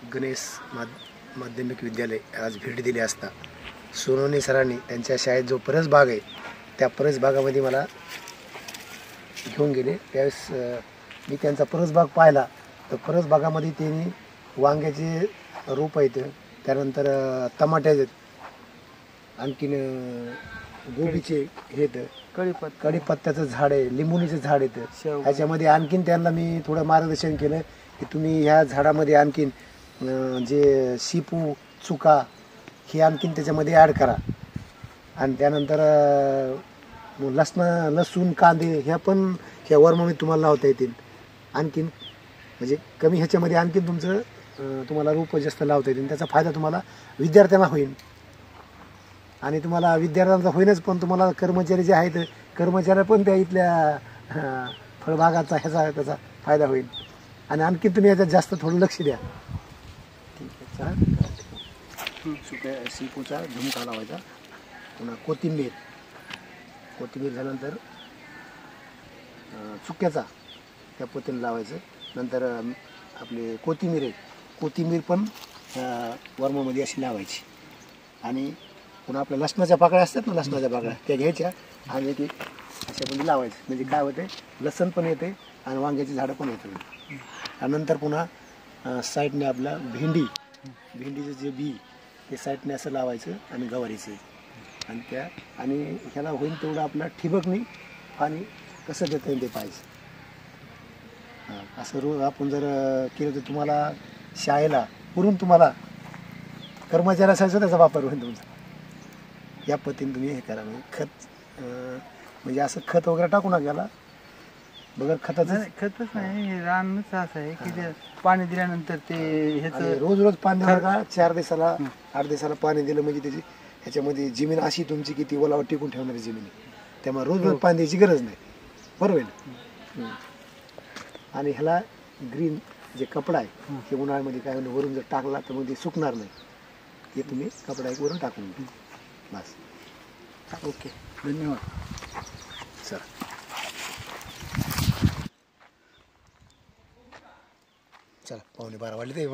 गणेश माध्यमिक विद्यालय आज भेट दिली असता सोनवणे सरांनी त्यांच्या शाळेत जो परसबाग आहे त्या परसबागामध्ये मला घेऊन गेले. त्यावेळेस मी त्यांचा परसबाग पाहिला तर परसबागामध्ये त्यांनी वांग्याचे रोप आहेत, त्यानंतर टमाट्याचे, आणखीन गोबीचे हे कढीपत्त्याचं झाड आहे, लिंबुनीचं झाड आहे. ह्याच्यामध्ये आणखीन त्यांना मी थोडं मार्गदर्शन केलं की तुम्ही ह्या झाडामध्ये आणखीन जे शिपू चुका हे आणखीन त्याच्यामध्ये ॲड करा. आणि त्यानंतर लसूण कांदे ह्या पण ह्या वर्ममध्ये तुम्हाला लावता येतील. आणखीन म्हणजे कमी ह्याच्यामध्ये आणखीन तुम्हाला रोपं जास्त लावता येतील. त्याचा फायदा तुम्हाला विद्यार्थ्यांना होईल आणि तुम्हाला विद्यार्थ्यांचा होईनच, पण तुम्हाला कर्मचारी जे आहेत कर्मचारी पण त्या इथल्या फळबागाचा त्याचा फायदा होईल. आणि आणखीन तुम्ही याच्यात जास्त थोडं लक्ष द्या. ठीक आहे. सुक्या शिपूचा झुमका लावायचा, पुन्हा कोथिंबीर झाल्यानंतर चुक्याचा त्या पोतीला लावायचं. नंतर आपली कोथिंबीर पण वर्मामध्ये अशी लावायची. आणि पुन्हा आपल्या लसणाच्या पाकळ्या असतात ना, लसणाच्या पाकळ्या त्या घ्यायच्या आणि ते अशामध्ये लावायचं. म्हणजे काय होते, लसण पण येते आणि वांग्याची झाडं पण येते. आणि नंतर पुन्हा साईडने आपला भेंडीचं जे बी ते साईडने असं लावायचं आणि गवारीचं आणि ह्याला होईल तेवढं आपला ठिबकनी पाणी कसं देता येईल ते पाहिजे. असं रोज आपण जर केलं तर तुम्हाला शाळेला पुरून तुम्हाला कर्मचारी असायचं त्याचा वापर होईल तुमचा. या पद्धतीने तुम्ही हे करा. म्हणजे खत म्हणजे असं खत वगैरे टाकू नका याला, बगर खतच नाही, रानच असं आहे की ते पाणी दिल्यानंतर ते रोज पाणी दिलं का 4 दिवसाला 8 दिवसाला पाणी दिलं म्हणजे त्याची ह्याच्यामध्ये जमीन अशी तुमची की ती ओलावा टिकून ठेवणारी जमीन आहे. त्यामुळे रोज पाणी द्यायची गरज नाही. बरोबर आहे. आणि ह्याला ग्रीन जे कपडा आहे ते उन्हाळ्यामध्ये काय वरून जर टाकला तर मग ते सुकणार नाही. ते तुम्ही कपडा एक वरून टाकून घ्या बस. ओके, धन्यवाद सर. चला 11:15 वाजले ते.